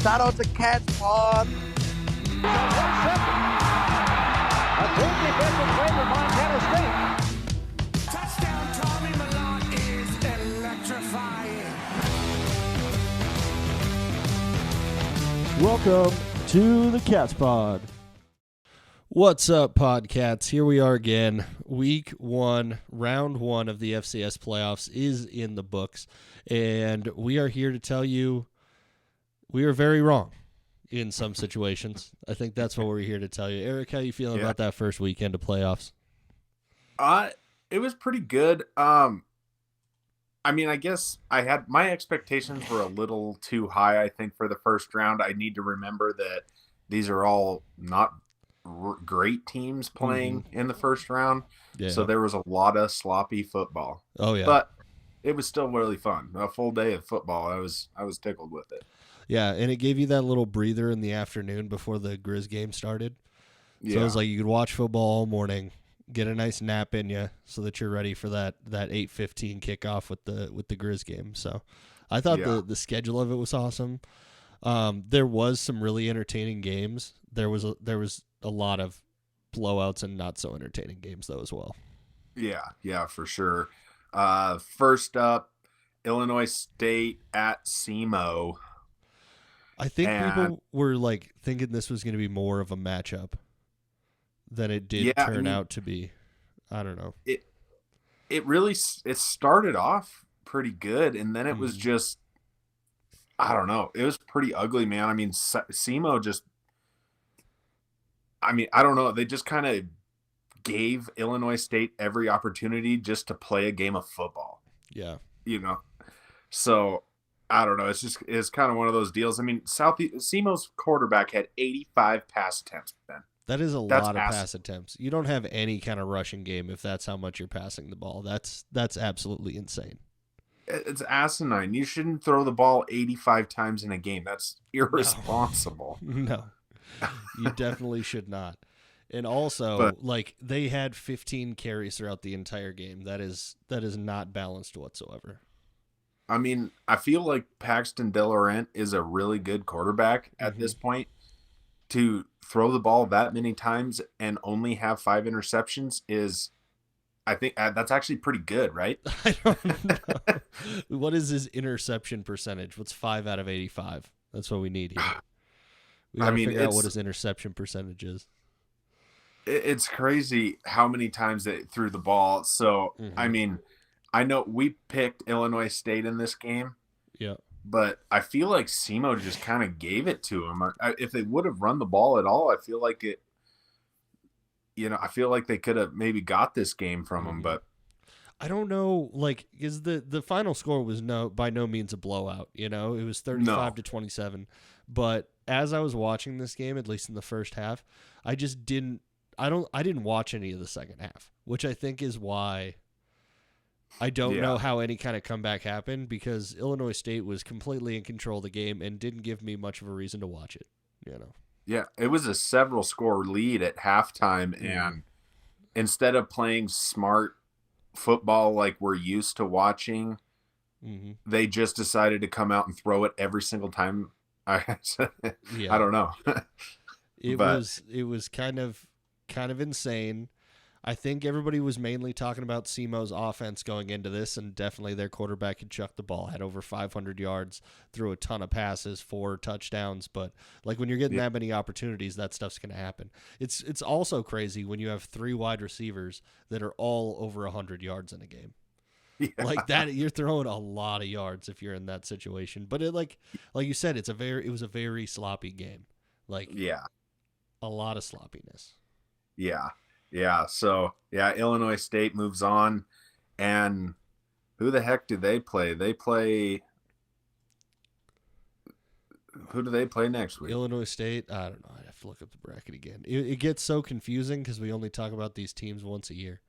Shout out to Catch Pod. A good defensive play for Montana State. Touchdown, Tommy Malone is electrifying. Welcome to the Cats Pod. What's up, Podcats? Here we are again. Week 1, round 1 of the FCS playoffs is in the books, and we are here to tell you we are very wrong in some situations. I think that's what we're here to tell you. Eric, how you feeling about that first weekend of playoffs? It was pretty good. I mean, I guess I had my expectations were a little too high, I think, for the first round. I need to remember that these are all not great teams playing in the first round. Yeah. So there was a lot of sloppy football. Oh, yeah. But it was still really fun. A full day of football. I was tickled with it. Yeah, and it gave you that little breather in the afternoon before the Grizz game started. So it was like you could watch football all morning, get a nice nap in you so that you're ready for that 8:15 kickoff with the Grizz game. So I thought the schedule of it was awesome. There was some really entertaining games. There was a lot of blowouts and not so entertaining games though as well. Yeah, for sure. First up, Illinois State at SEMO. I think people were like thinking this was going to be more of a matchup than it did turn out to be. I don't know. It really started off pretty good, and then it was just, I don't know. It was pretty ugly, man. I mean, SEMO just, I don't know. They just kind of gave Illinois State every opportunity just to play a game of football. Yeah. So I don't know. It's kind of one of those deals. I mean, SEMO's quarterback had 85 pass attempts, Ben. That's a lot of pass attempts. You don't have any kind of rushing game if that's how much you're passing the ball. That's absolutely insane. It's asinine. You shouldn't throw the ball 85 times in a game. That's irresponsible. No. You definitely should not. And also, they had 15 carries throughout the entire game. That is not balanced whatsoever. I mean, I feel like Paxton DeLaurent is a really good quarterback at this point. To throw the ball that many times and only have 5 interceptions is, I think, that's actually pretty good, right? I don't know. What is his interception percentage? What's 5 out of 85? That's what we need here. We got to figure out what his interception percentage is. It's crazy how many times they threw the ball. So, I mean, I know we picked Illinois State in this game. Yeah. But I feel like SEMO just kind of gave it to them. If they would have run the ball at all, I feel like they could have maybe got this game from them. But I don't know, because the final score was by no means a blowout. It was 35-27. But as I was watching this game, at least in the first half, I didn't watch any of the second half, which I think is why I don't know how any kind of comeback happened, because Illinois State was completely in control of the game and didn't give me much of a reason to watch it. Yeah, it was a several score lead at halftime, and instead of playing smart football like we're used to watching, they just decided to come out and throw it every single time. I don't know. It was kind of insane. I think everybody was mainly talking about SEMO's offense going into this, and definitely their quarterback had chucked the ball, had over 500 yards, threw a ton of passes, 4 touchdowns. But when you're getting that many opportunities, that stuff's going to happen. It's also crazy when you have 3 wide receivers that are all over 100 yards in a game. Yeah. Like that, you're throwing a lot of yards if you're in that situation. But it, like you said, it was a very sloppy game. A lot of sloppiness. Yeah. So, Illinois State moves on. And who the heck do they play? Who do they play next week? Illinois State? I don't know. I'd have to look up the bracket again. It gets so confusing because we only talk about these teams once a year.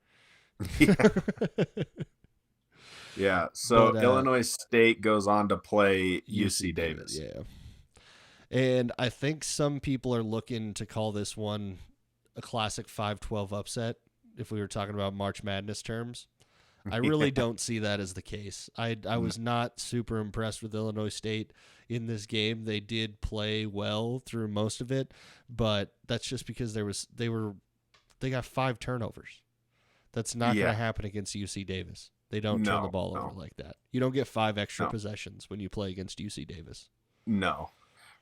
Yeah. So Illinois State goes on to play UC Davis. Yeah. And I think some people are looking to call this one a classic 5-12 upset if we were talking about March Madness terms. I really don't see that as the case. I was not super impressed with Illinois State in this game. They did play well through most of it, but that's just because they got 5 turnovers. That's not going to happen against UC Davis. They don't turn the ball over like that. You don't get 5 extra possessions when you play against UC Davis. No.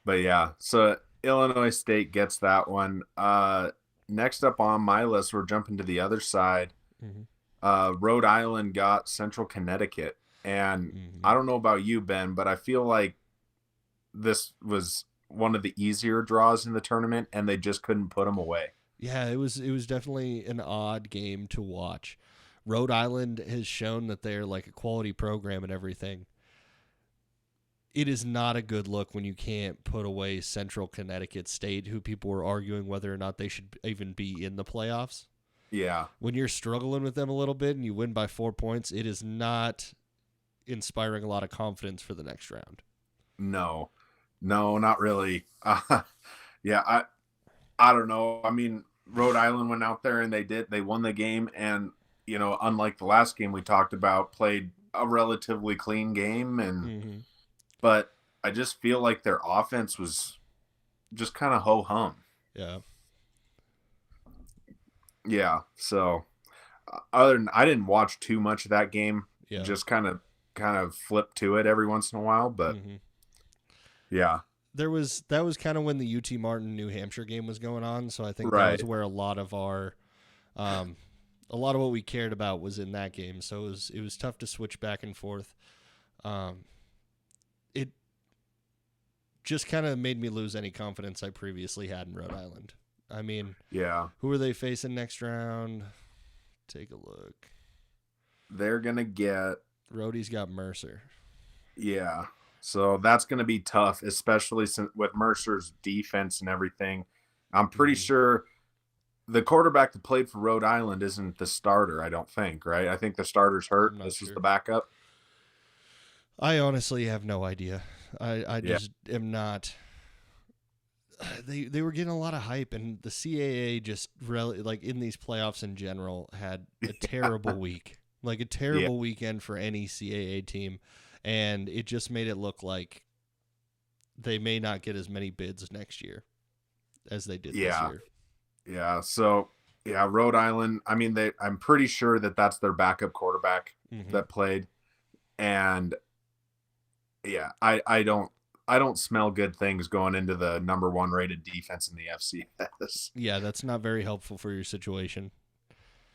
But yeah, so Illinois State gets that one. Next up on my list, we're jumping to the other side. Rhode Island got Central Connecticut. And I don't know about you, Ben, but I feel like this was one of the easier draws in the tournament, and they just couldn't put them away. Yeah, it was definitely an odd game to watch. Rhode Island has shown that they're like a quality program and everything. It is not a good look when you can't put away Central Connecticut State, who people were arguing whether or not they should even be in the playoffs. Yeah. When you're struggling with them a little bit and you win by 4 points, it is not inspiring a lot of confidence for the next round. No, not really. Yeah, I don't know. I mean, Rhode Island went out there and they won the game, and unlike the last game we talked about, played a relatively clean game, and but I just feel like their offense was just kind of ho hum. Yeah. So other than, I didn't watch too much of that game. Yeah. Just kind of flip to it every once in a while, but yeah. That was kind of when the UT Martin New Hampshire game was going on, so I think that was where a lot of what we cared about was in that game. So it was tough to switch back and forth. It just kind of made me lose any confidence I previously had in Rhode Island. I mean, who are they facing next round? Take a look. They're gonna get Rhodey's got Mercer. Yeah. So that's going to be tough, especially with Mercer's defense and everything. I'm pretty sure the quarterback that played for Rhode Island isn't the starter, I don't think, right? I think the starter's hurt. This is the backup. I honestly have no idea. I just am not. They were getting a lot of hype, and the CAA just really, like in these playoffs in general, had a terrible week. Like a terrible weekend for any CAA team. And it just made it look like they may not get as many bids next year as they did this year. Yeah. So, Rhode Island, I mean, I'm pretty sure that's their backup quarterback that played. And I don't smell good things going into the number 1 rated defense in the FCS. Yeah, that's not very helpful for your situation.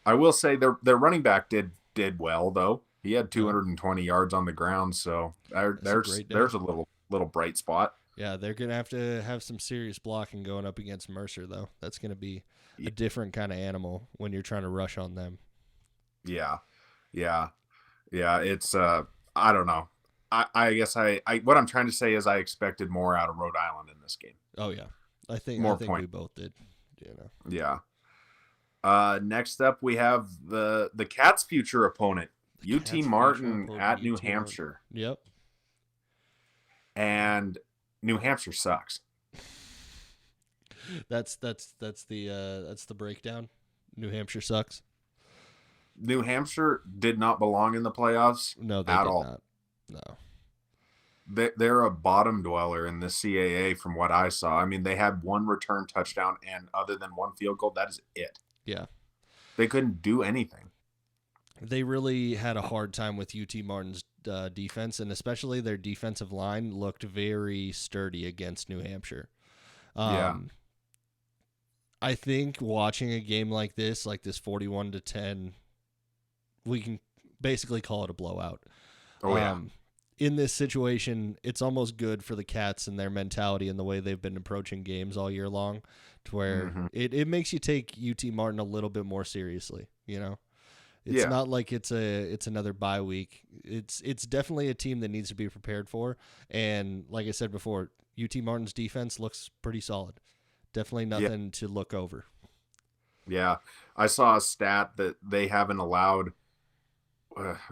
I will say their running back did well, though. He had 220 yards on the ground, so there's a little bright spot. Yeah, they're going to have some serious blocking going up against Mercer, though. That's going to be a different kind of animal when you're trying to rush on them. Yeah. It's I don't know. I guess what I'm trying to say is I expected more out of Rhode Island in this game. Oh yeah, I think we both did. Yeah. Next up, we have the Cats' future opponent. UT Martin at New Hampshire. Yep. And New Hampshire sucks. That's the breakdown. New Hampshire sucks. New Hampshire did not belong in the playoffs. No, they at did all. Not. No. They're a bottom dweller in the CAA from what I saw. I mean, they had 1 return touchdown, and other than 1 field goal, that is it. Yeah. They couldn't do anything. They really had a hard time with UT Martin's defense, and especially their defensive line looked very sturdy against New Hampshire. I think watching a game like this 41-10, we can basically call it a blowout. Oh, yeah. In this situation, it's almost good for the Cats and their mentality and the way they've been approaching games all year long, to where it makes you take UT Martin a little bit more seriously, It's not like it's another bye week. It's definitely a team that needs to be prepared for. And like I said before, UT Martin's defense looks pretty solid. Definitely nothing to look over. Yeah. I saw a stat that they haven't allowed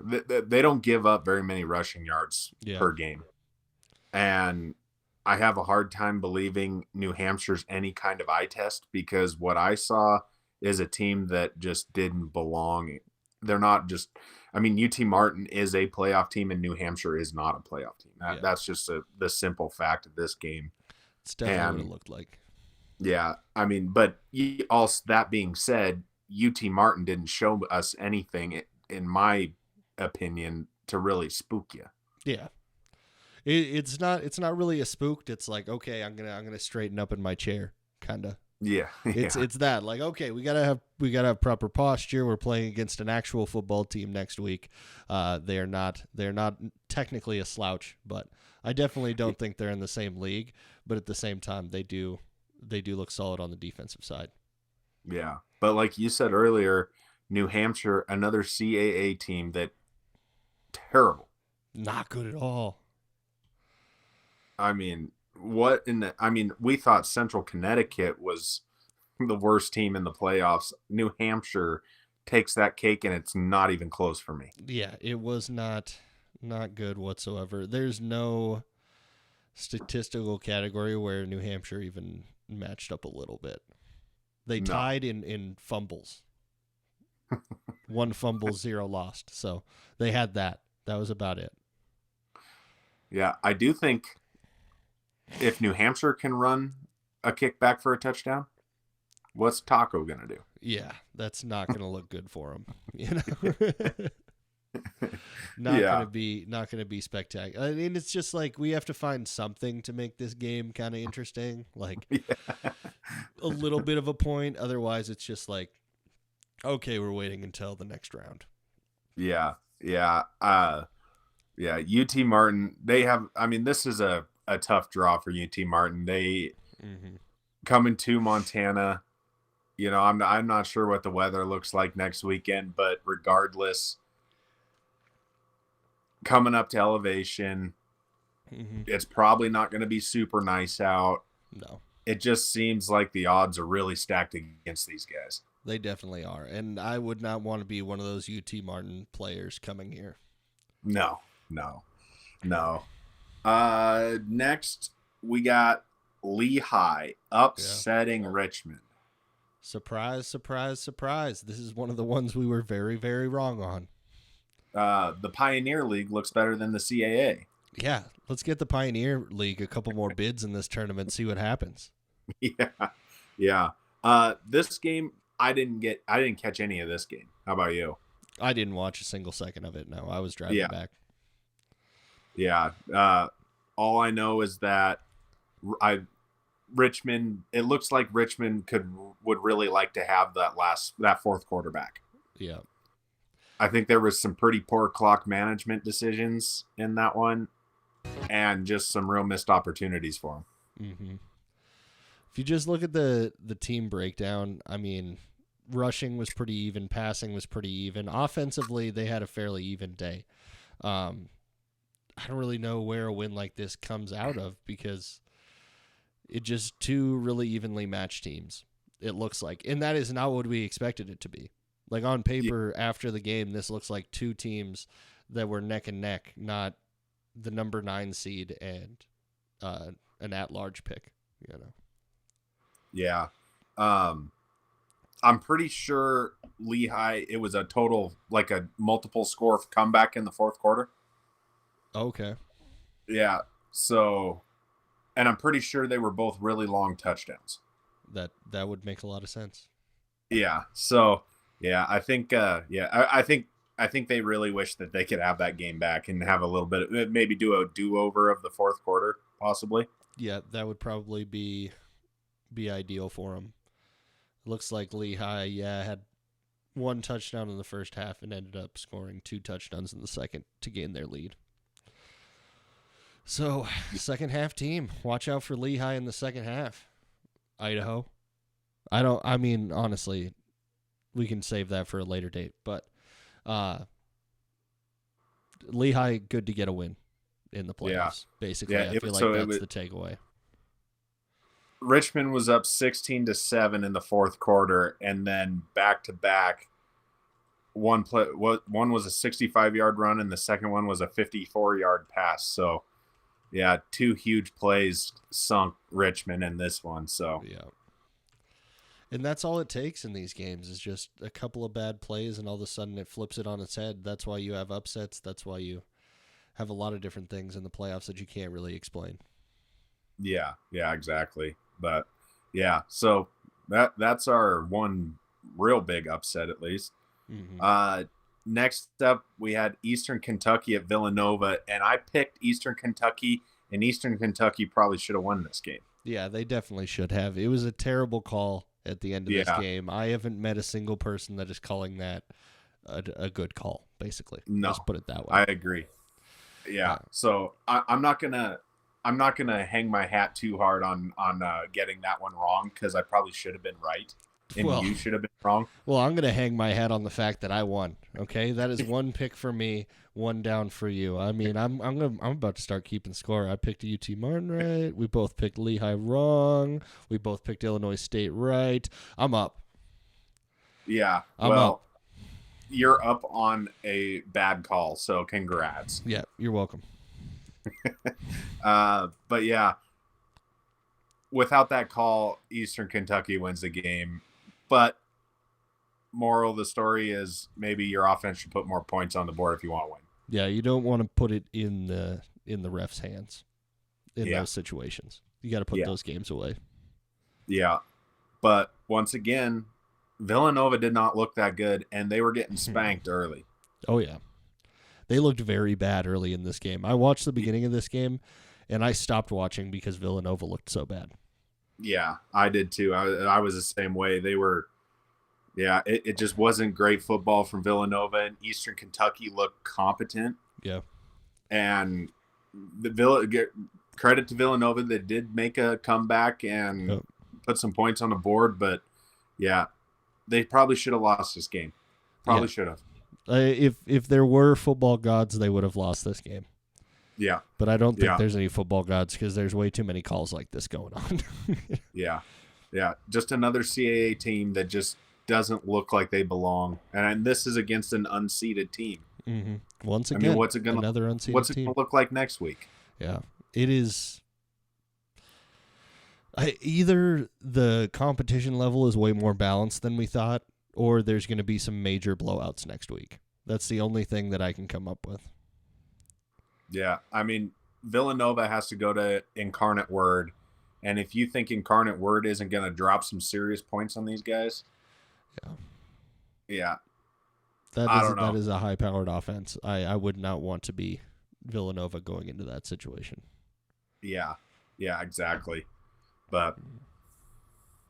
they don't give up very many rushing yards per game. And I have a hard time believing New Hampshire's any kind of eye test, because what I saw is a team that just didn't belong. they're not just. I mean, UT Martin is a playoff team, and New Hampshire is not a playoff team. That's just the simple fact of this game. It's definitely what it looked like. Yeah, I mean, but also that being said, UT Martin didn't show us anything, in my opinion, to really spook you. Yeah, it's not really a spooked. It's like, okay, I'm gonna straighten up in my chair, kind of. Yeah, it's that, like, okay, we gotta have proper posture. We're playing against an actual football team next week. They're not technically a slouch, but I definitely don't think they're in the same league. But at the same time, they do look solid on the defensive side. Yeah, but like you said earlier, New Hampshire, another CAA team that terrible. Not good at all. I mean, we thought Central Connecticut was the worst team in the playoffs. New Hampshire takes that cake, and it's not even close for me. Yeah, it was not good whatsoever. There's no statistical category where New Hampshire even matched up a little bit. They tied in fumbles. 1 fumble, 0 lost. So they had that. That was about it. Yeah, I do think if New Hampshire can run a kickback for a touchdown, what's Taco going to do? Yeah, that's not going to look good for him. You know, not going to be spectacular. I mean, it's just like we have to find something to make this game kind of interesting, like a little bit of a point. Otherwise, it's just like, okay, we're waiting until the next round. Yeah. UT Martin, they have. I mean, this is a tough draw for UT Martin. They coming to Montana. You know, I'm not sure what the weather looks like next weekend, but regardless, coming up to elevation, it's probably not going to be super nice out. No, it just seems like the odds are really stacked against these guys. They definitely are, and I would not want to be one of those UT Martin players coming here. No. Next, we got Lehigh upsetting Richmond. Surprise, surprise, surprise. This is one of the ones we were very, very wrong on. The Pioneer League looks better than the CAA. Yeah, let's get the Pioneer League a couple more bids in this tournament, see what happens. Yeah. This game, I didn't catch any of this game. How about you? I didn't watch a single second of it. No, I was driving back. Yeah. All I know is that Richmond. It looks like Richmond would really like to have that fourth quarterback. Yeah. I think there was some pretty poor clock management decisions in that one, and just some real missed opportunities for him. Mm-hmm. If you just look at the team breakdown, I mean, rushing was pretty even, passing was pretty even. Offensively, they had a fairly even day. I don't really know where a win like this comes out of, because it just two really evenly matched teams, it looks like. And that is not what we expected it to be. Like on paper, after the game, this looks like two teams that were neck and neck, not the number 9 seed and an at-large pick, you know. Yeah. I'm pretty sure Lehigh, it was a total, like a multiple score comeback in the fourth quarter. Okay. Yeah. So, and I'm pretty sure they were both really long touchdowns. That would make a lot of sense. Yeah. So, yeah, I think, I think they really wish that they could have that game back and have a little bit of, maybe do a do-over of the fourth quarter, possibly. Yeah, that would probably be ideal for them. Looks like Lehigh, had 1 touchdown in the first half and ended up scoring 2 touchdowns in the second to gain their lead. So, second half team, watch out for Lehigh in the second half. Idaho. I mean, honestly, we can save that for a later date, but Lehigh, good to get a win in the playoffs. Basically, I feel like that's the takeaway. Richmond was up 16-7 in the fourth quarter, and then back-to-back, one was a 65-yard run, and the second one was a 54-yard pass. So, yeah, 2 huge plays sunk Richmond in this one. So, yeah. And that's all it takes in these games is just a couple of bad plays, and all of a sudden it flips it on its head. That's why you have upsets. That's why you have a lot of different things in the playoffs that you can't really explain. Yeah, exactly. But yeah, so that's our one real big upset, at least. Next up, we had Eastern Kentucky at Villanova, and I picked Eastern Kentucky, and Eastern Kentucky probably should have won this game. Yeah, they definitely should have. It was a terrible call at the end of this game. I haven't met a single person that is calling that a good call, basically. No, let's put it that way. I agree. Yeah, so I'm not gonna hang my hat too hard on getting that one wrong, because I probably should have been right, and you should have been wrong. Well, I'm gonna hang my hat on the fact that I won. Okay, that is one pick for me, one down for you. I mean, I'm about to start keeping score. I picked UT Martin right. We both picked Lehigh wrong. We both picked Illinois State right. I'm up. Yeah, I'm up. You're up on a bad call, so congrats. Yeah, you're welcome. But yeah, without that call, Eastern Kentucky wins the game. But moral of the story is maybe your offense should put more points on the board if you want to win. Yeah, you don't want to put it in the ref's hands in those situations. You got to put those games away. Yeah, but once again, Villanova did not look that good, and they were getting spanked early. Oh, yeah. They looked very bad early in this game. I watched the beginning of this game, and I stopped watching because Villanova looked so bad. Yeah, I did too. I was the same way. They were, it just wasn't great football from Villanova, and Eastern Kentucky looked competent. Yeah. And credit to Villanova, they did make a comeback and put some points on the board, but yeah, they probably should have lost this game. Probably should have. If there were football gods, they would have lost this game. Yeah. But I don't think there's any football gods because there's way too many calls like this going on. Yeah. Just another CAA team that just doesn't look like they belong. And this is against an unseeded team. Mm-hmm. Once again, what's it gonna, another unseeded team. What's it going to look like next week? Yeah. It is... either the competition level is way more balanced than we thought, or there's going to be some major blowouts next week. That's the only thing that I can come up with. Yeah, I mean, Villanova has to go to Incarnate Word, and if you think Incarnate Word isn't going to drop some serious points on these guys, that is a high-powered offense. I would not want to be Villanova going into that situation. Yeah, exactly. But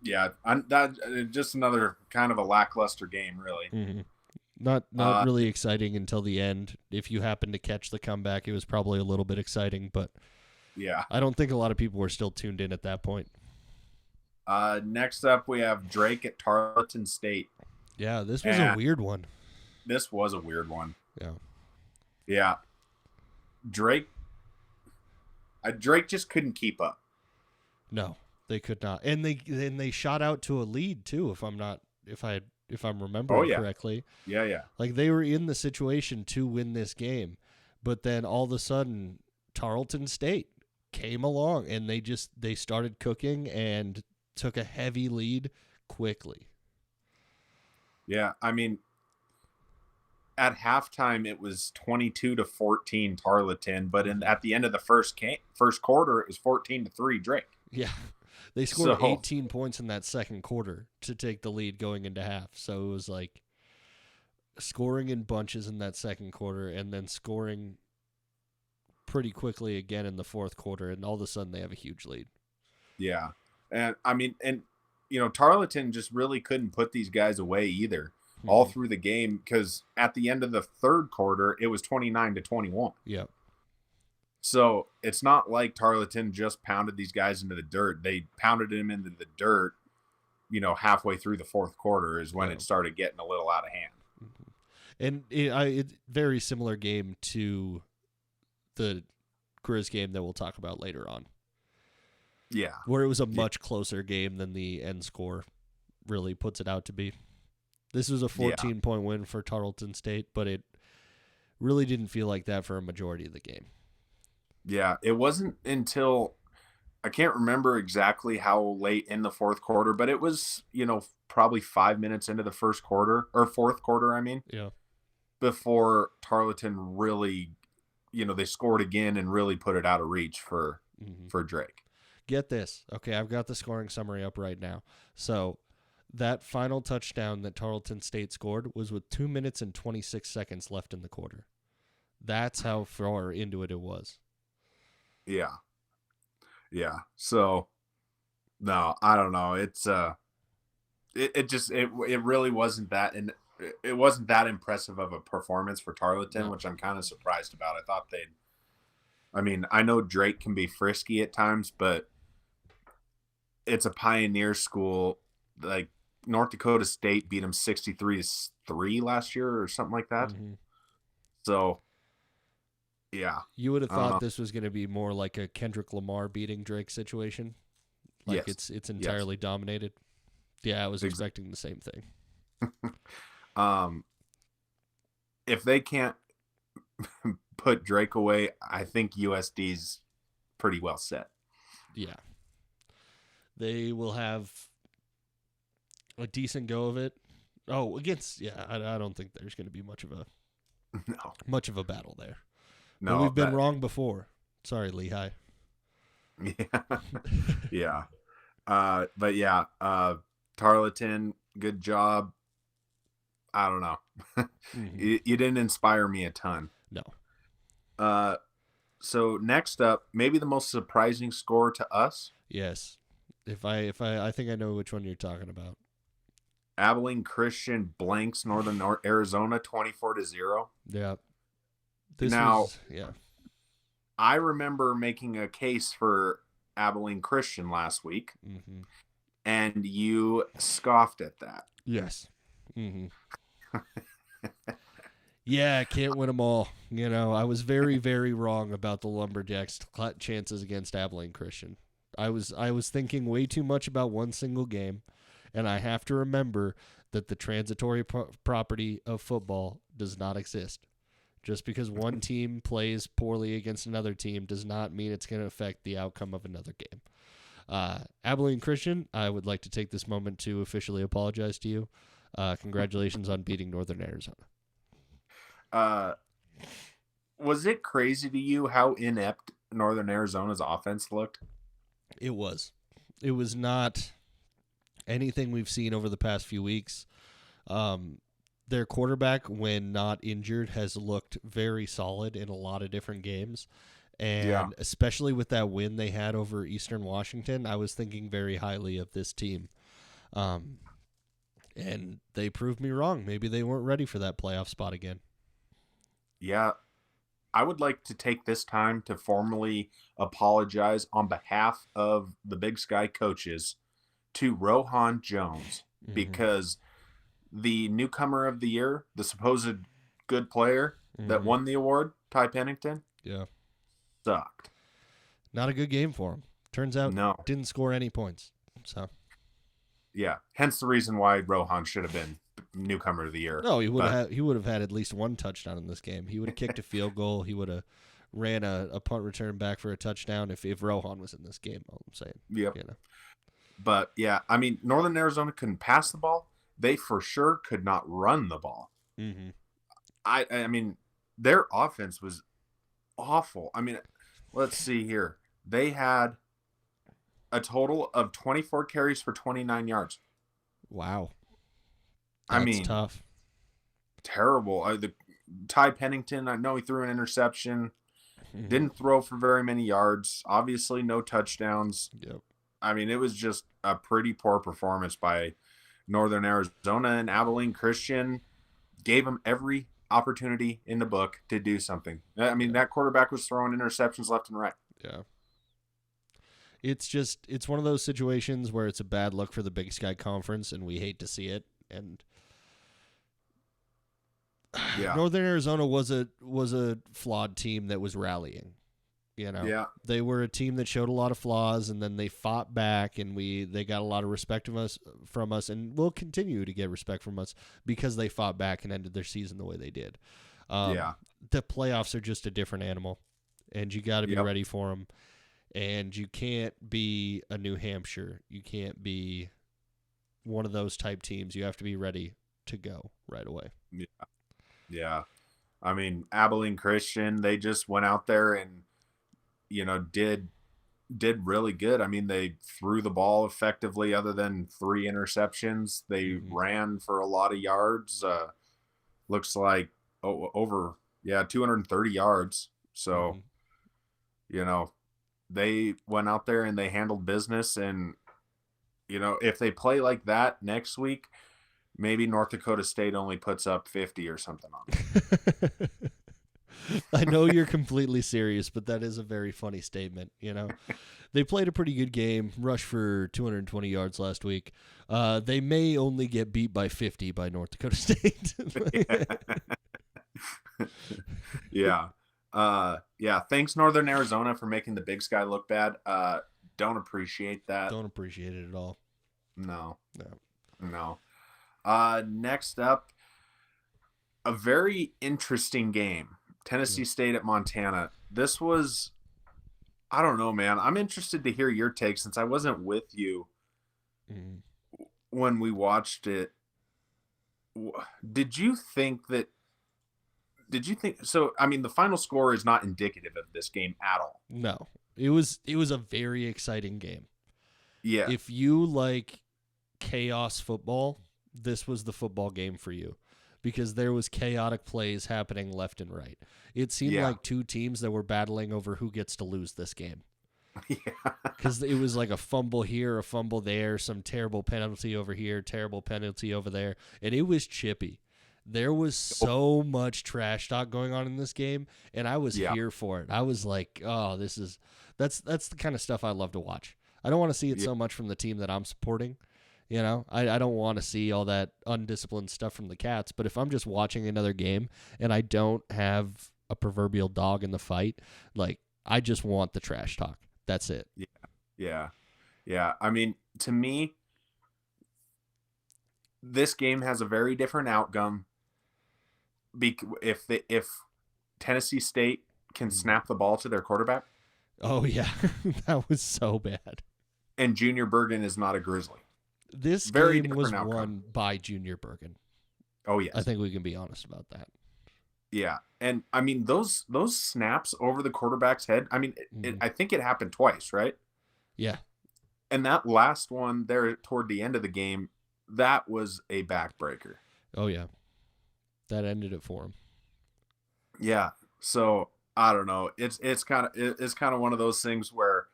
yeah, just another kind of a lackluster game, really. Mm-hmm. Not really exciting until the end. If you happen to catch the comeback, it was probably a little bit exciting, but I don't think a lot of people were still tuned in at that point. Next up, we have Drake at Tarleton State. Yeah, this was a weird one. This was a weird one. Yeah. Drake just couldn't keep up. No, they could not, and they shot out to a lead too. If I'm remembering correctly. Yeah. Like they were in the situation to win this game, but then all of a sudden Tarleton State came along and they started cooking and took a heavy lead quickly. Yeah, I mean, at halftime it was 22-14 Tarleton, but at the end of the first quarter it was 14-3 Drake. Yeah. They scored 18 points in that second quarter to take the lead going into half. So it was like scoring in bunches in that second quarter and then scoring pretty quickly again in the fourth quarter, and all of a sudden they have a huge lead. Yeah. And I mean, Tarleton just really couldn't put these guys away either all through the game, because at the end of the third quarter it was 29-21. Yeah. So it's not like Tarleton just pounded these guys into the dirt. They pounded them into the dirt, halfway through the fourth quarter is when it started getting a little out of hand. And it's very similar game to the Grizz game that we'll talk about later on. Yeah. Where it was a much closer game than the end score really puts it out to be. This was a 14-point win for Tarleton State, but it really didn't feel like that for a majority of the game. Yeah, it wasn't until I can't remember exactly how late in the fourth quarter, but it was, probably 5 minutes into the first quarter or fourth quarter, I mean, Yeah. before Tarleton really, they scored again and really put it out of reach for Drake. Get this. Okay, I've got the scoring summary up right now. So that final touchdown that Tarleton State scored was with 2 minutes and 26 seconds left in the quarter. That's how far into it was. Yeah. Yeah. So, no, I don't know. It's it really wasn't that, and it wasn't that impressive of a performance for Tarleton, which I'm kind of surprised about. I thought I know Drake can be frisky at times, but it's a pioneer school. Like North Dakota State beat them 63-3 last year or something like that. Mm-hmm. So, yeah. You would have thought this was going to be more like a Kendrick Lamar beating Drake situation. Like yes. it's entirely dominated. Yeah, I was expecting the same thing. If they can't put Drake away, I think USD's pretty well set. Yeah. They will have a decent go of it. Oh, I don't think there's going to be much of a battle there. No, but we've been wrong before. Sorry, Lehigh. Yeah. Yeah. But yeah, Tarleton, good job. I don't know. You didn't inspire me a ton. No. So next up, maybe the most surprising score to us. Yes. I think I know which one you're talking about. Abilene Christian blanks Northern Arizona 24-0. Yeah. I remember making a case for Abilene Christian last week, and you scoffed at that. Yes. Yeah, I can't win them all. I was very, very wrong about the Lumberjacks' chances against Abilene Christian. I was thinking way too much about one single game, and I have to remember that the transitory property of football does not exist. Just because one team plays poorly against another team does not mean it's going to affect the outcome of another game. Abilene Christian, I would like to take this moment to officially apologize to you. Congratulations on beating Northern Arizona. Was it crazy to you how inept Northern Arizona's offense looked? It was. It was not anything we've seen over the past few weeks. Their quarterback, when not injured, has looked very solid in a lot of different games. And especially with that win they had over Eastern Washington, I was thinking very highly of this team. And they proved me wrong. Maybe they weren't ready for that playoff spot again. Yeah. I would like to take this time to formally apologize on behalf of the Big Sky coaches to Rohan Jones, because the newcomer of the year, the supposed good player that won the award, Ty Pennington, sucked. Not a good game for him. Turns out didn't score any points. So yeah, hence the reason why Rohan should have been newcomer of the year. No, he would have had at least one touchdown in this game. He would have kicked a field goal. He would have ran a punt return back for a touchdown if Rohan was in this game. All I'm saying. Yep. But yeah, Northern Arizona couldn't pass the ball. They for sure could not run the ball. I mean, their offense was awful. Let's see here. They had a total of 24 carries for 29 yards. Wow. That's tough. Terrible. The Ty Pennington, I know he threw an interception. Didn't throw for very many yards. Obviously, no touchdowns. Yep. It was just a pretty poor performance by Northern Arizona, and Abilene Christian gave them every opportunity in the book to do something. That quarterback was throwing interceptions left and right. Yeah. It's one of those situations where it's a bad look for the Big Sky Conference, and we hate to see it. And Northern Arizona was a flawed team that was rallying. They were a team that showed a lot of flaws, and then they fought back, and they got a lot of respect from us, and will continue to get respect from us because they fought back and ended their season the way they did. The playoffs are just a different animal, and you got to be ready for them. And you can't be a New Hampshire. You can't be one of those type teams, you have to be ready to go right away. Yeah. Yeah. I mean, Abilene Christian, they just went out there and, did really good. I mean, they threw the ball effectively other than 3 interceptions. They ran for a lot of yards. Looks like over 230 yards. So, they went out there and they handled business. And, if they play like that next week, maybe North Dakota State only puts up 50 or something on it. I know you're completely serious, but that is a very funny statement. They played a pretty good game, rushed for 220 yards last week. They may only get beat by 50 by North Dakota State. Yeah. Thanks, Northern Arizona, for making the Big Sky look bad. Don't appreciate that. Don't appreciate it at all. No. Next up, a very interesting game. Tennessee State at Montana. This was, I don't know, man. I'm interested to hear your take since I wasn't with you when we watched it. Did you think, so, I mean, the final score is not indicative of this game at all. No, it was a very exciting game. Yeah. If you like chaos football, this was the football game for you because there was chaotic plays happening left and right. It seemed like two teams that were battling over who gets to lose this game. Yeah. Because it was like a fumble here, a fumble there, some terrible penalty over here, terrible penalty over there, and it was chippy. There was so much trash talk going on in this game, and I was here for it. I was like, oh, that's the kind of stuff I love to watch. I don't want to see it so much from the team that I'm supporting. I don't want to see all that undisciplined stuff from the Cats, but if I'm just watching another game and I don't have a proverbial dog in the fight, like, I just want the trash talk. That's it. Yeah. I mean, to me, this game has a very different outcome. If Tennessee State can snap the ball to their quarterback. Oh, yeah. That was so bad. And Junior Bergen is not a Grizzly. This very game was won by Junior Bergen. Oh, yes. I think we can be honest about that. Yeah. And, I mean, those snaps over the quarterback's head, I mean, I think it happened twice, right? Yeah. And that last one there toward the end of the game, that was a backbreaker. Oh, yeah. That ended it for him. Yeah. So, I don't know. It's kind of one of those things where,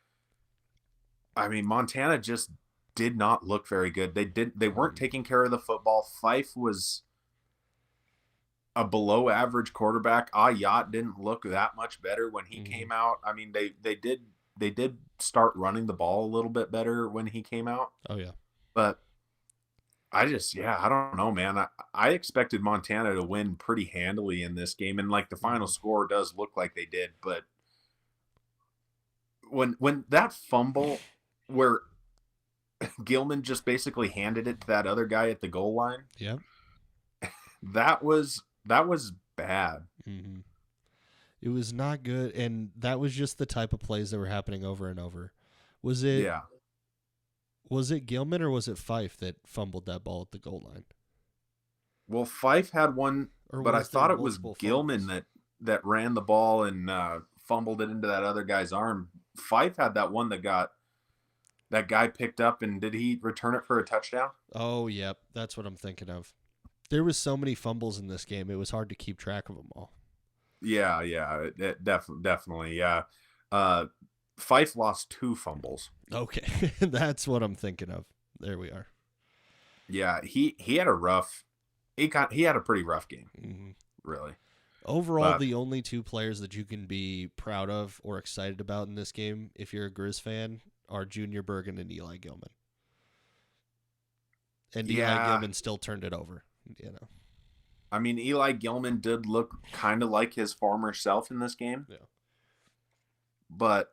I mean, Montana just did not look very good. They weren't taking care of the football. Fife was a below average quarterback. Yacht didn't look that much better when he came out. I mean, they did start running the ball a little bit better when he came out. Oh yeah. But I don't know, man. I expected Montana to win pretty handily in this game, and like the final score does look like they did, but when that fumble where Gilman just basically handed it to that other guy at the goal line. Yeah. That was bad. Mm-hmm. It was not good, and that was just the type of plays that were happening over and over. Was it Gilman or was it Fife that fumbled that ball at the goal line? Well, Fife had one, but I thought it was Gilman that ran the ball and fumbled it into that other guy's arm. Fife had that one that guy picked up, and did he return it for a touchdown? Oh, yep. That's what I'm thinking of. There was so many fumbles in this game, it was hard to keep track of them all. Yeah, definitely, yeah. Fife lost 2 fumbles. Okay, that's what I'm thinking of. There we are. Yeah, he had a pretty rough game, really. Overall, the only 2 players that you can be proud of or excited about in this game, if you're a Grizz fan, are Junior Bergen and Eli Gilman. And Eli Gilman still turned it over, I mean, Eli Gilman did look kind of like his former self in this game. Yeah. But,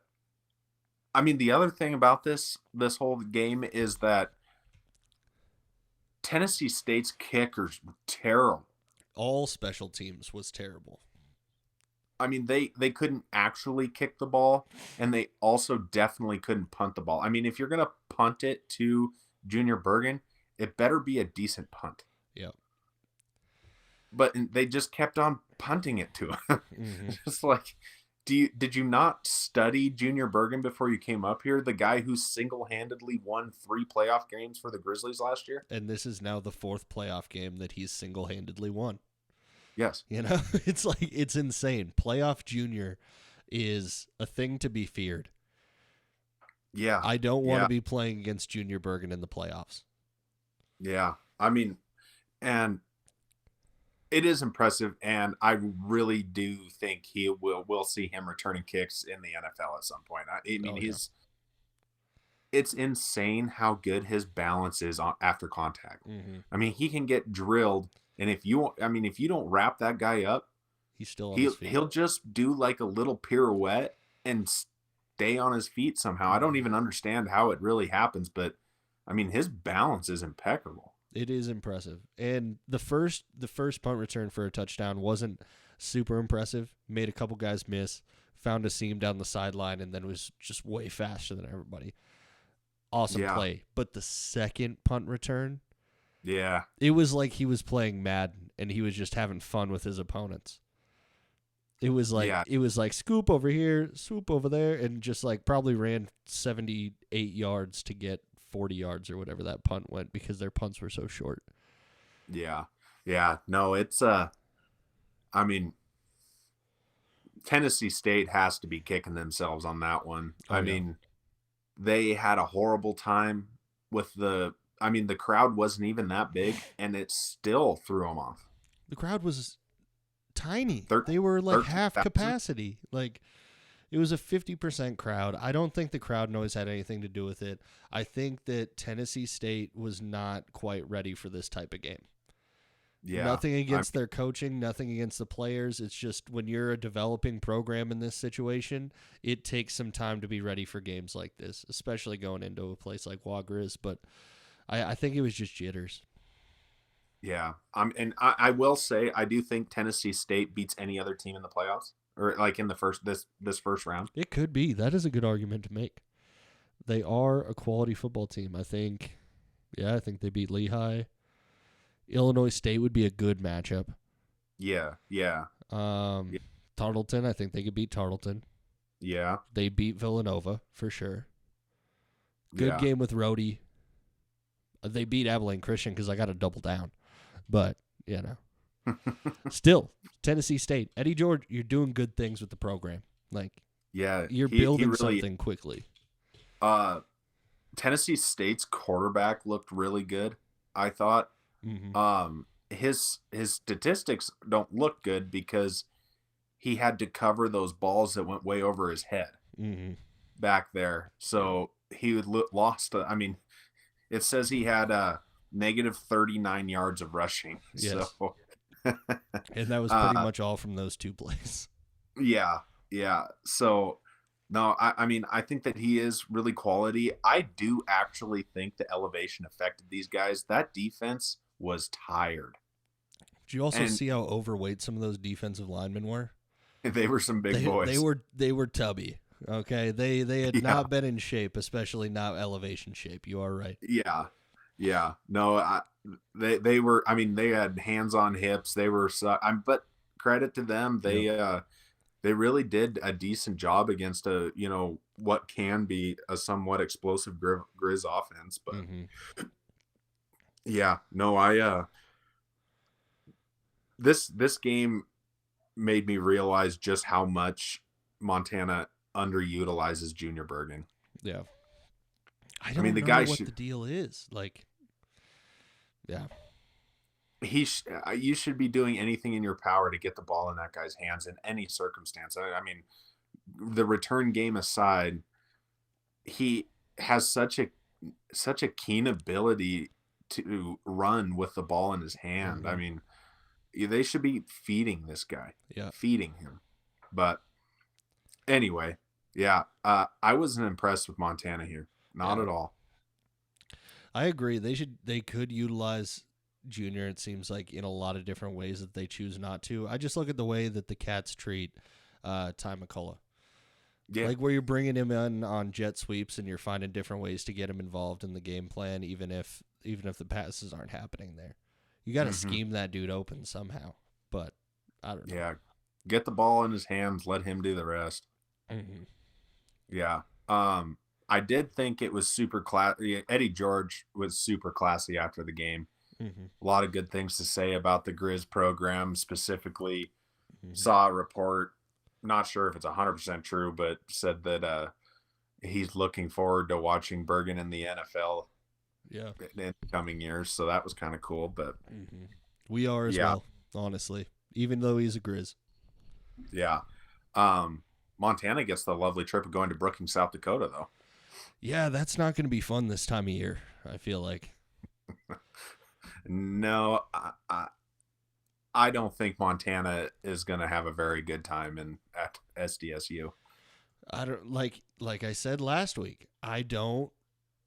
I mean, the other thing about this whole game is that Tennessee State's kickers were terrible. All special teams was terrible. I mean, they couldn't actually kick the ball, and they also definitely couldn't punt the ball. I mean, if you're going to punt it to Junior Bergen, it better be a decent punt. Yeah. But they just kept on punting it to him. Mm-hmm. Just like, did you not study Junior Bergen before you came up here? The guy who single-handedly won 3 playoff games for the Grizzlies last year? And this is now the 4th playoff game that he's single-handedly won. Yes. You know, it's insane. Playoff Junior is a thing to be feared. Yeah. I don't want to be playing against Junior Bergen in the playoffs. Yeah. I mean, and it is impressive, and I really do think we'll see him returning kicks in the NFL at some point. I mean, it's insane how good his balance is after contact. Mm-hmm. I mean, he can get drilled, and if you don't wrap that guy up, he's still on his feet. He'll just do like a little pirouette and stay on his feet somehow. I don't even understand how it really happens, but I mean, his balance is impeccable. It is impressive. And the first punt return for a touchdown wasn't super impressive. Made a couple guys miss, found a seam down the sideline, and then was just way faster than everybody. Awesome play. But the second punt return, it was like he was playing Madden and he was just having fun with his opponents. It was like scoop over here, swoop over there, and just like probably ran 78 yards to get 40 yards or whatever that punt went because their punts were so short. Yeah. No, it's I mean, Tennessee State has to be kicking themselves on that one. I mean, they had a horrible time with the crowd wasn't even that big, and it still threw them off. The crowd was tiny. They were like half capacity. Like, it was a 50% crowd. I don't think the crowd noise had anything to do with it. I think that Tennessee State was not quite ready for this type of game. Yeah, nothing against their coaching, nothing against the players. It's just when you're a developing program in this situation, it takes some time to be ready for games like this, especially going into a place like Wagriz. But I think it was just jitters. Yeah, and I will say I do think Tennessee State beats any other team in the playoffs, or like in the this first round. It could be. That is a good argument to make. They are a quality football team. I think they beat Lehigh. Illinois State would be a good matchup. Yeah. Tarleton, I think they could beat Tarleton. Yeah. They beat Villanova for sure. Good game with Rhodey. They beat Abilene Christian because I got to double down. But, still, Tennessee State. Eddie George, you're doing good things with the program. Like, you're building something quickly. Tennessee State's quarterback looked really good, I thought. Mm-hmm. His statistics don't look good because he had to cover those balls that went way over his head back there. So he lost. It says he had negative 39 yards of rushing. Yes. So, and that was pretty much all from those 2 plays. Yeah. So, no, I think that he is really quality. I do actually think the elevation affected these guys. That defense was tired. Did you also see how overweight some of those defensive linemen were? They were some big boys. They were tubby. Okay, they had not been in shape, especially not elevation shape. You are right. Yeah. No, they were. They had hands on hips. They were. But credit to them. They really did a decent job against what can be a somewhat explosive Grizz offense. But this game made me realize just how much Montana underutilizes Junior Bergen. Yeah. I don't know what the deal is. Like, yeah. You should be doing anything in your power to get the ball in that guy's hands in any circumstance. The return game aside, he has such a keen ability to run with the ball in his hand. They should be feeding this guy. Yeah. Feeding him. But anyway, I wasn't impressed with Montana here. Not at all. I agree. They could utilize Junior, it seems like, in a lot of different ways that they choose not to. I just look at the way that the Cats treat Ty McCullough. Yeah. Like, where you're bringing him in on jet sweeps and you're finding different ways to get him involved in the game plan, even if the passes aren't happening there. You got to scheme that dude open somehow. But I don't know. Yeah, get the ball in his hands, let him do the rest. Mm-hmm. Yeah. I did think it was super classy. Eddie George was super classy after the game. Mm-hmm. A lot of good things to say about the Grizz program specifically. Mm-hmm. Saw a report, not sure if it's 100% true, but said that he's looking forward to watching Bergen in the NFL Yeah. in the coming years. So that was kind of cool. But we are as well, honestly, even though he's a Grizz. Yeah. Montana gets the lovely trip of going to Brookings, South Dakota, though. Yeah, that's not going to be fun this time of year, I feel like. No, I don't think Montana is going to have a very good time at SDSU. I don't like I said last week, I don't,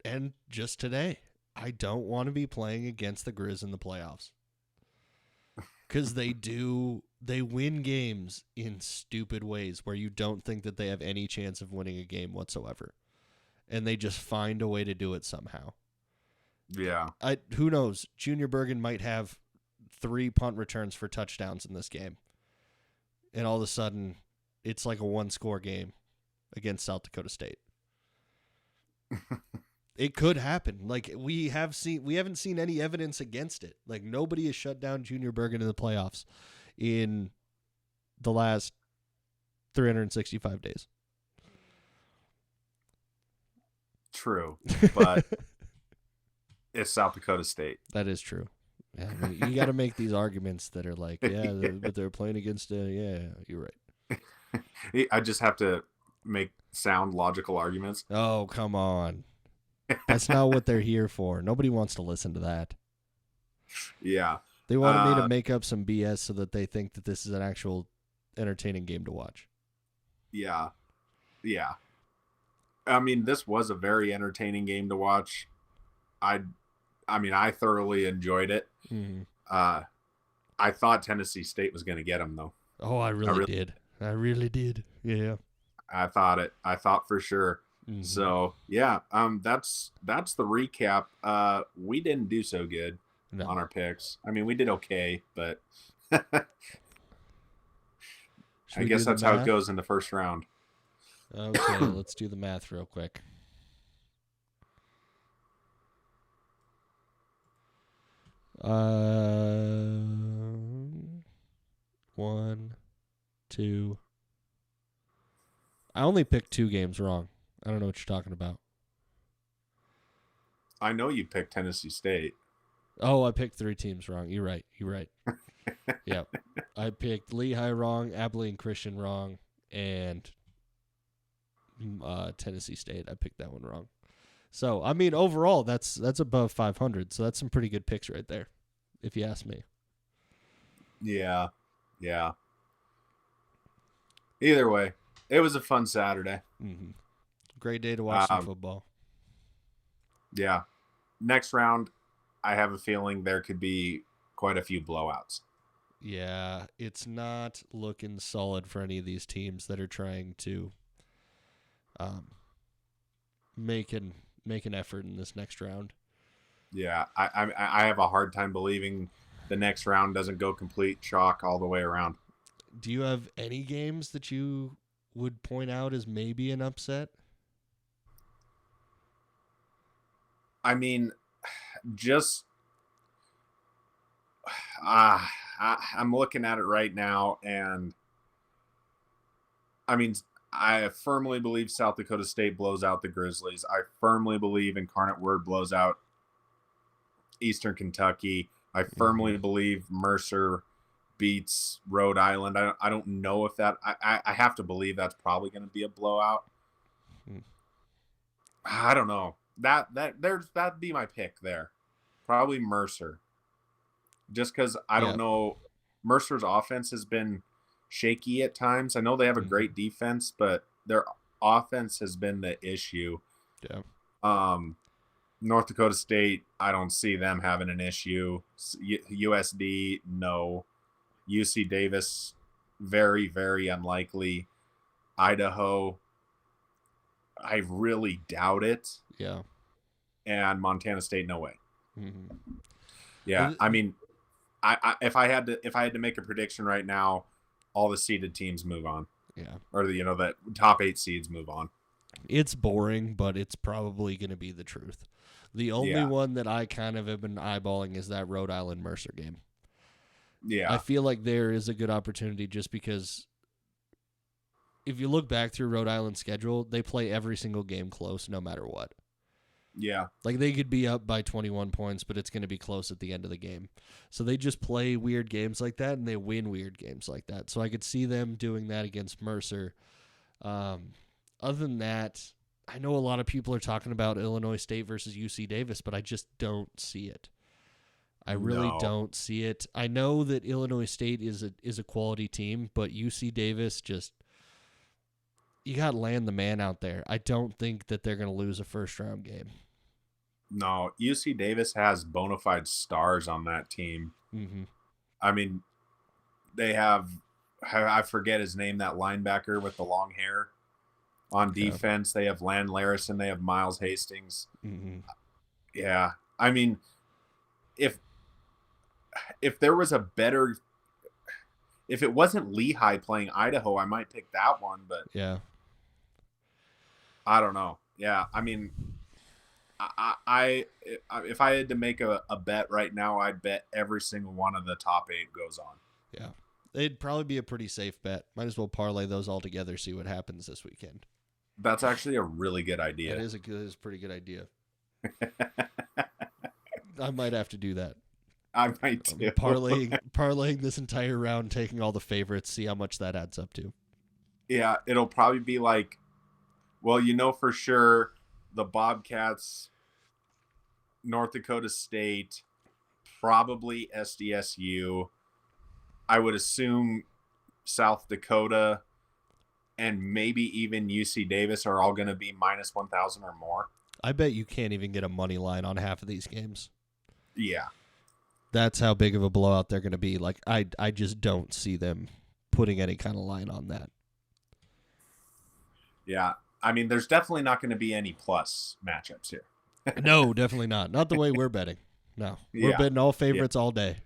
and just today, I don't want to be playing against the Grizz in the playoffs. Because they win games in stupid ways where you don't think that they have any chance of winning a game whatsoever. And they just find a way to do it somehow. Yeah. Who knows? Junior Bergen might have 3 punt returns for touchdowns in this game. And all of a sudden, it's like a 1-score game against South Dakota State. It could happen. Like we haven't seen any evidence against it. Like nobody has shut down Junior Bergen in the playoffs in the last 365 days. True, but it's South Dakota State. That is true. Yeah, I mean, you got to make these arguments that are like, but they're playing against. You're right. I just have to make sound logical arguments. Oh, come on. That's not what they're here for. Nobody wants to listen to that. Yeah. They wanted me to make up some BS so that they think that this is an actual entertaining game to watch. Yeah. Yeah. I mean, this was a very entertaining game to watch. I thoroughly enjoyed it. Mm-hmm. I thought Tennessee State was going to get them, though. Oh, I really did. I really did. Yeah. I thought for sure. Mm-hmm. So yeah, that's the recap. We didn't do so good on our picks. I mean, we did okay, but I guess that's how it goes in the first round. Okay, let's do the math real quick. One, two. I only picked 2 games wrong. I don't know what you're talking about. I know you picked Tennessee State. Oh, I picked 3 teams wrong. You're right. Yep. I picked Lehigh wrong, Abilene Christian wrong, and Tennessee State. I picked that one wrong. So, I mean, overall, that's above 500. So that's some pretty good picks right there, if you ask me. Yeah. Either way, it was a fun Saturday. Mm-hmm. Great day to watch some football. Yeah. Next round, I have a feeling there could be quite a few blowouts. Yeah, it's not looking solid for any of these teams that are trying to make an effort in this next round. Yeah, I have a hard time believing the next round doesn't go complete chalk all the way around. Do you have any games that you would point out as maybe an upset? I mean, just I'm looking at it right now, and I mean, I firmly believe South Dakota State blows out the Grizzlies. I firmly believe Incarnate Word blows out Eastern Kentucky. I firmly believe Mercer beats Rhode Island. I don't know if that. I have to believe that's probably going to be a blowout. I don't know. That'd be my pick there. Probably Mercer. Just because I don't know. Mercer's offense has been shaky at times. I know they have a great defense, but their offense has been the issue. Yeah. North Dakota State, I don't see them having an issue. USD, no. UC Davis, very, very unlikely. Idaho, I really doubt it. Yeah. And Montana State, no way. Mm-hmm. Yeah, I mean, if I had to make a prediction right now, all the seeded teams move on. Yeah. Or the top 8 seeds move on. It's boring, but it's probably going to be the truth. The only one that I kind of have been eyeballing is that Rhode Island Mercer game. Yeah. I feel like there is a good opportunity just because if you look back through Rhode Island's schedule, they play every single game close no matter what. Yeah. Like they could be up by 21 points, but it's going to be close at the end of the game. So they just play weird games like that, and they win weird games like that. So I could see them doing that against Mercer. Other than that, I know a lot of people are talking about Illinois State versus UC Davis, but I just don't see it. I really don't see it. I know that Illinois State is a quality team, but UC Davis just you got to land the man out there. I don't think that they're going to lose a first-round game. No, UC Davis has bona fide stars on that team. Mm-hmm. I mean, they have, I forget his name, that linebacker with the long hair on defense. They have Land Larison. They have Miles Hastings. Mm-hmm. Yeah. I mean, if there was a better, if it wasn't Lehigh playing Idaho, I might pick that one, but yeah, I don't know. Yeah. I mean, if I had to make a bet right now, I'd bet every single one of the top 8 goes on. Yeah. It'd probably be a pretty safe bet. Might as well parlay those all together, see what happens this weekend. That's actually a really good idea. It is a pretty good idea. I might have to do that. I might too. Parlaying this entire round, taking all the favorites, see how much that adds up to. Yeah, it'll probably be like, well, for sure the Bobcats, North Dakota State, probably SDSU. I would assume South Dakota and maybe even UC Davis are all going to be minus 1,000 or more. I bet you can't even get a money line on half of these games. Yeah. That's how big of a blowout they're going to be. Like I just don't see them putting any kind of line on that. Yeah. I mean, there's definitely not going to be any plus matchups here. No, definitely not. Not the way we're betting. No. We're betting all favorites all day.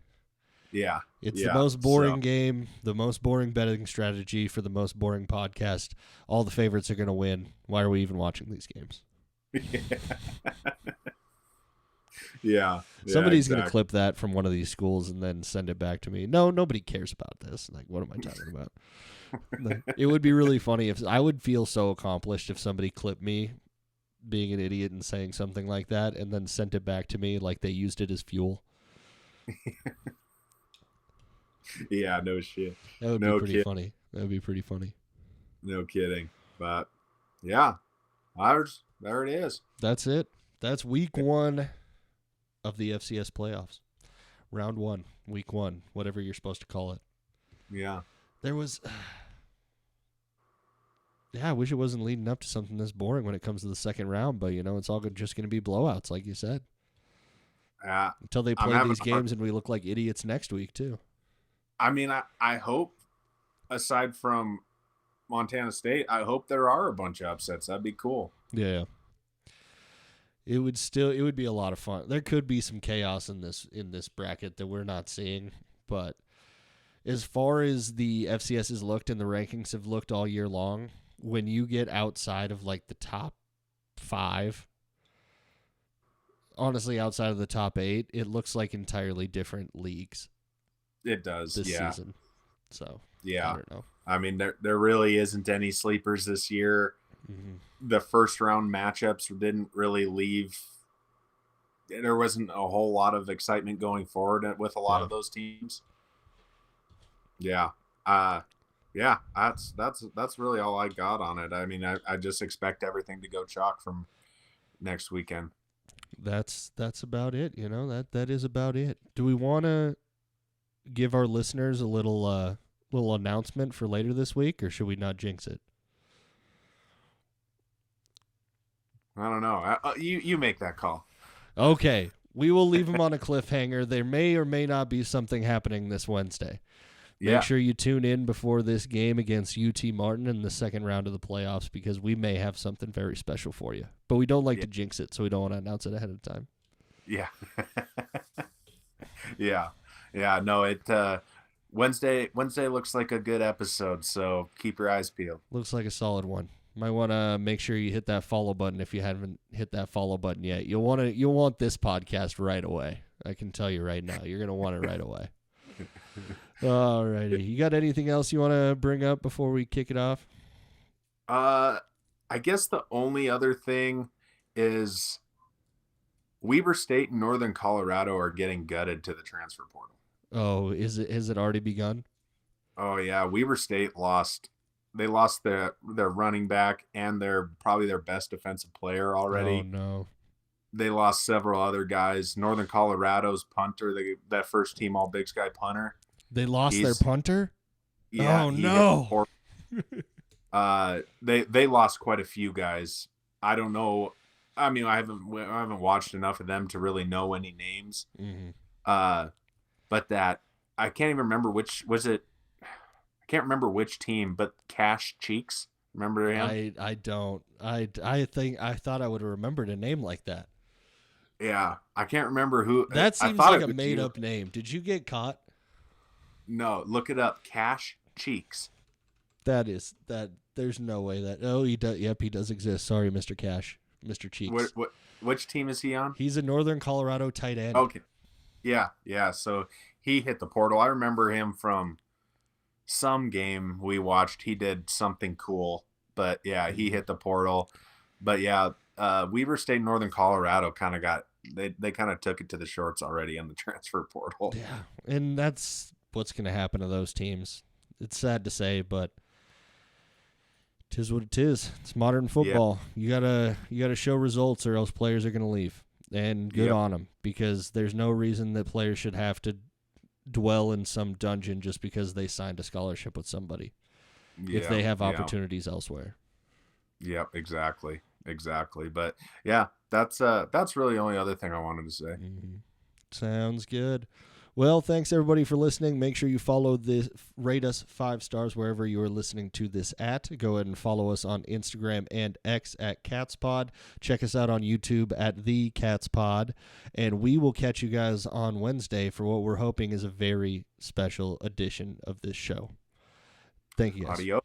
Yeah. It's the most boring game, the most boring betting strategy for the most boring podcast. All the favorites are going to win. Why are we even watching these games? Yeah. Somebody's going to clip that from one of these schools and then send it back to me. No, nobody cares about this. Like, what am I talking about? It would be really funny if I would feel so accomplished if somebody clipped me being an idiot and saying something like that and then sent it back to me like they used it as fuel. Yeah, no shit. That would be pretty funny. That would be pretty funny. No kidding. But yeah, there it is. That's it. That's week 1 of the FCS playoffs. Round 1, week 1, whatever you're supposed to call it. Yeah. There was... I wish it wasn't leading up to something this boring when it comes to the second round, but, it's all just going to be blowouts, like you said. Until they play these games and we look like idiots next week, too. I mean, I hope, aside from Montana State, I hope there are a bunch of upsets. That'd be cool. Yeah. It would be a lot of fun. There could be some chaos in this bracket that we're not seeing, but as far as the FCS has looked and the rankings have looked all year long, when you get outside of like the top 5, honestly, outside of the top 8, it looks like entirely different leagues. It does, this season. So yeah, I don't know. I mean, there really isn't any sleepers this year. Mm-hmm. The first round matchups didn't really leave. There wasn't a whole lot of excitement going forward with a lot of those teams. Yeah. Yeah, that's really all I got on it. I mean, I just expect everything to go chalk from next weekend. That's about it. That is about it. Do we want to give our listeners a little announcement for later this week, or should we not jinx it? I don't know. You make that call. Okay, we will leave them on a cliffhanger. There may or may not be something happening this Wednesday. Make sure you tune in before this game against UT Martin in the second round of the playoffs because we may have something very special for you. But we don't like to jinx it, so we don't want to announce it ahead of time. Yeah. Yeah. Yeah. No, Wednesday looks like a good episode, so keep your eyes peeled. Looks like a solid one. Might want to make sure you hit that follow button if you haven't hit that follow button yet. You'll want this podcast right away. I can tell you right now. You're going to want it right away. All righty. You got anything else you want to bring up before we kick it off? I guess the only other thing is Weber State and Northern Colorado are getting gutted to the transfer portal. Oh, has it already begun? Oh yeah, Weber State lost. They lost their running back and probably their best defensive player already. Oh no. They lost several other guys. Northern Colorado's punter, that first team All Big Sky punter. They lost their punter? Yeah. Oh no. They lost quite a few guys. I don't know. I mean, I haven't watched enough of them to really know any names. Mm-hmm. But that I can't even remember which was it. I can't remember which team, but Cash Cheeks. Remember him? I don't. I thought I would have remembered a name like that. Yeah, I can't remember who. That seems like a made up name. Did you get caught? No, look it up. Cash Cheeks. There's no way that. Oh, he does. Yep, he does exist. Sorry, Mr. Cash, Mr. Cheeks. Which team is he on? He's a Northern Colorado tight end. Okay. Yeah. So he hit the portal. I remember him from some game we watched. He did something cool, but yeah, he hit the portal. But yeah, Weber State, Northern Colorado kind of they kind of took it to the shorts already in the transfer portal. Yeah, and that's what's going to happen to those teams. It's sad to say, but 'tis what it is. It's modern football. Yeah. You gotta show results, or else players are going to leave. And good on them, because there's no reason that players should have to dwell in some dungeon just because they signed a scholarship with somebody. Yeah, if they have opportunities elsewhere. Yep, exactly. But yeah, that's really the only other thing I wanted to say. Mm-hmm. Sounds good. Well, thanks everybody for listening. Make sure you follow this, rate us 5 stars wherever you are listening to this at. Go ahead and follow us on Instagram and X at CatsPod. Check us out on YouTube at The CatsPod. And we will catch you guys on Wednesday for what we're hoping is a very special edition of this show. Thank you guys. Adios.